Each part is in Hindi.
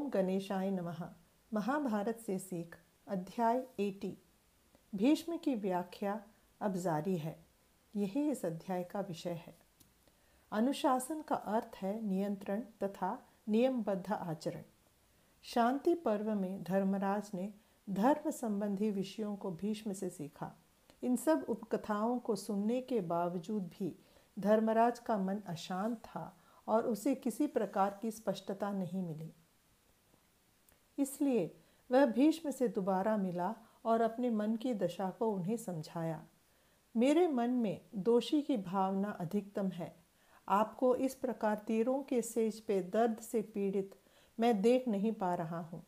ओम गणेशाय नमः। महाभारत से सीख अध्याय 80। भीष्म की व्याख्या अब जारी है। यही इस अध्याय का विषय है। अनुशासन का अर्थ है नियंत्रण तथा नियमबद्ध आचरण। शांति पर्व में धर्मराज ने धर्म संबंधी विषयों को भीष्म से सीखा। इन सब उपकथाओं को सुनने के बावजूद भी धर्मराज का मन अशांत था और उसे किसी प्रकार की स्पष्टता नहीं मिली। इसलिए वह भीष्म से दोबारा मिला और अपने मन की दशा को उन्हें समझाया। मेरे मन में दोषी की भावना अधिकतम है। आपको इस प्रकार तीरों के सेज पे दर्द से पीड़ित मैं देख नहीं पा रहा हूँ।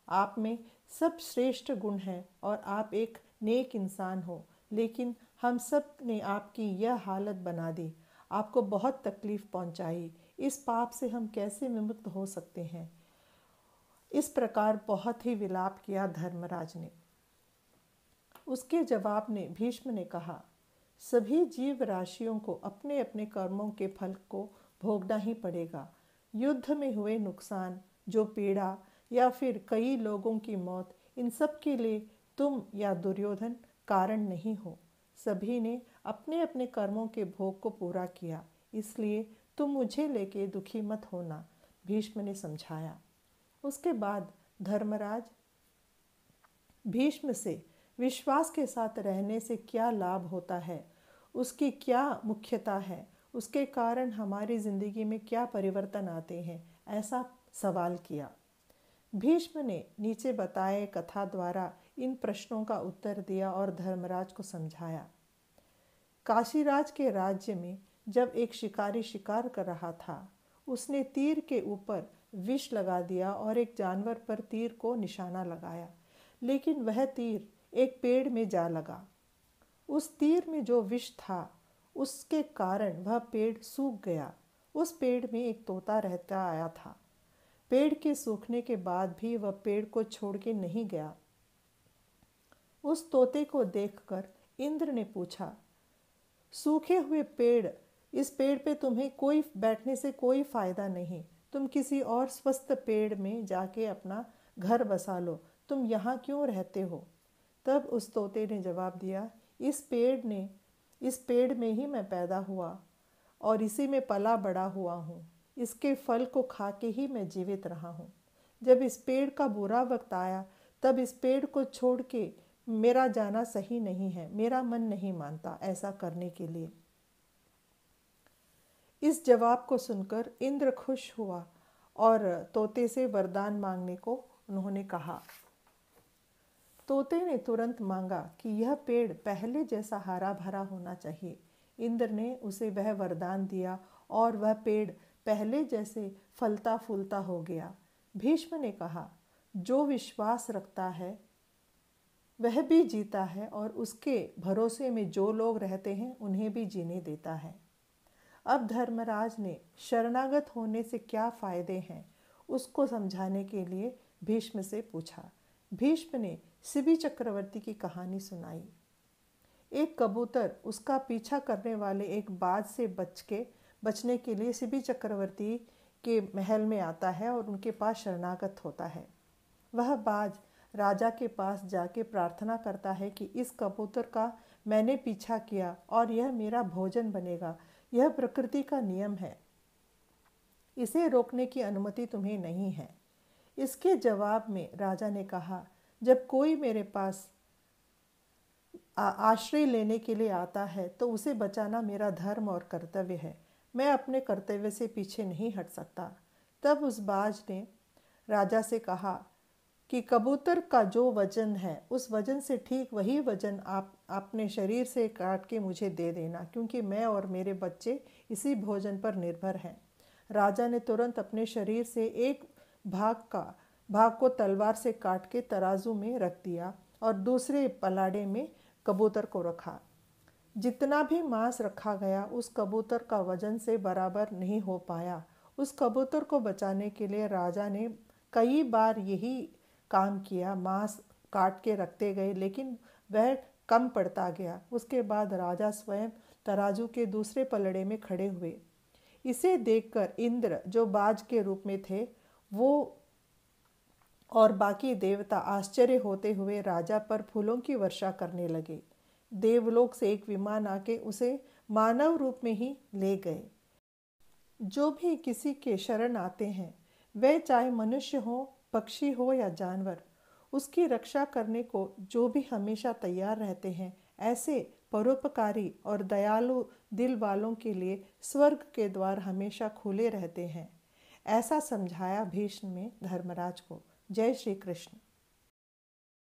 आप में सब श्रेष्ठ गुण हैं और आप एक नेक इंसान हो, लेकिन हम सब ने आपकी यह हालत बना दी, आपको बहुत तकलीफ पहुंचाई। इस पाप से हम कैसे विमुक्त हो सकते हैं? इस प्रकार बहुत ही विलाप किया धर्मराज ने। उसके जवाब में भीष्म ने कहा, सभी जीव राशियों को अपने अपने कर्मों के फल को भोगना ही पड़ेगा। युद्ध में हुए नुकसान, जो पीड़ा या फिर कई लोगों की मौत, इन सब के लिए तुम या दुर्योधन कारण नहीं हो। सभी ने अपने अपने कर्मों के भोग को पूरा किया, इसलिए तुम मुझे लेके दुखी मत होना, भीष्म ने समझाया। उसके बाद धर्मराज भीष्म से विश्वास के साथ रहने से क्या लाभ होता है, उसकी क्या मुख्यता है, उसके कारण हमारी जिंदगी में क्या परिवर्तन आते हैं, ऐसा सवाल किया। भीष्म ने नीचे बताए कथा द्वारा इन प्रश्नों का उत्तर दिया और धर्मराज को समझाया। काशीराज के राज्य में जब एक शिकारी शिकार कर रहा था, उसने तीर के ऊपर विष लगा दिया और एक जानवर पर तीर को निशाना लगाया, लेकिन वह तीर एक पेड़ में जा लगा। उस तीर में जो विष था, उसके कारण वह पेड़ सूख गया। उस पेड़ में एक तोता रहता आया था। पेड़ के सूखने के बाद भी वह पेड़ को छोड़ के नहीं गया। उस तोते को देखकर इंद्र ने पूछा, सूखे हुए पेड़, इस पेड़ पे तुम्हें कोई बैठने से कोई फायदा नहीं, तुम किसी और स्वस्थ पेड़ में जाके अपना घर बसा लो, तुम यहाँ क्यों रहते हो? तब उस तोते ने जवाब दिया, इस पेड़ में ही मैं पैदा हुआ और इसी में पला बड़ा हुआ हूँ। इसके फल को खा के ही मैं जीवित रहा हूँ। जब इस पेड़ का बुरा वक्त आया, तब इस पेड़ को छोड़ के मेरा जाना सही नहीं है। मेरा मन नहीं मानता ऐसा करने के लिए। इस जवाब को सुनकर इंद्र खुश हुआ और तोते से वरदान मांगने को उन्होंने कहा। तोते ने तुरंत मांगा कि यह पेड़ पहले जैसा हरा भरा होना चाहिए। इंद्र ने उसे वह वरदान दिया और वह पेड़ पहले जैसे फलता फूलता हो गया। भीष्म ने कहा, जो विश्वास रखता है वह भी जीता है और उसके भरोसे में जो लोग रहते हैं उन्हें भी जीने देता है। अब धर्मराज ने शरणागत होने से क्या फायदे हैं, उसको समझाने के लिए भीष्म से पूछा। भीष्म ने शिबी चक्रवर्ती की कहानी सुनाई। एक कबूतर उसका पीछा करने वाले एक बाज से बचने के लिए शिबी चक्रवर्ती के महल में आता है और उनके पास शरणागत होता है। वह बाज राजा के पास जाके प्रार्थना करता है कि इस कबूतर का मैंने पीछा किया और यह मेरा भोजन बनेगा। यह प्रकृति का नियम है, इसे रोकने की अनुमति तुम्हें नहीं है। इसके जवाब में राजा ने कहा, जब कोई मेरे पास आश्रय लेने के लिए आता है तो उसे बचाना मेरा धर्म और कर्तव्य है। मैं अपने कर्तव्य से पीछे नहीं हट सकता। तब उस बाज ने राजा से कहा कि कबूतर का जो वजन है, उस वजन से ठीक वही वजन आप अपने शरीर से काट के मुझे दे देना, क्योंकि मैं और मेरे बच्चे इसी भोजन पर निर्भर हैं। राजा ने तुरंत अपने शरीर से एक भाग को तलवार से काट के तराजू में रख दिया और दूसरे पलाड़े में कबूतर को रखा। जितना भी मांस रखा गया उस कबूतर का वजन से बराबर नहीं हो पाया। उस कबूतर को बचाने के लिए राजा ने कई बार यही काम किया, मांस काट के रखते गए, लेकिन वह कम पड़ता गया। उसके बाद राजा स्वयं तराजू के दूसरे पलड़े में खड़े हुए। इसे देखकर इंद्र, जो बाज के रूप में थे, वो और बाकी देवता आश्चर्य होते हुए राजा पर फूलों की वर्षा करने लगे। देवलोक से एक विमान आके उसे मानव रूप में ही ले गए। जो भी किसी के शरण आते हैं, वह चाहे मनुष्य हो, पक्षी हो या जानवर, उसकी रक्षा करने को जो भी हमेशा तैयार रहते हैं, ऐसे परोपकारी और दयालु दिल वालों के लिए स्वर्ग के द्वार हमेशा खुले रहते हैं। ऐसा समझाया भीष्म ने धर्मराज को। जय श्री कृष्ण।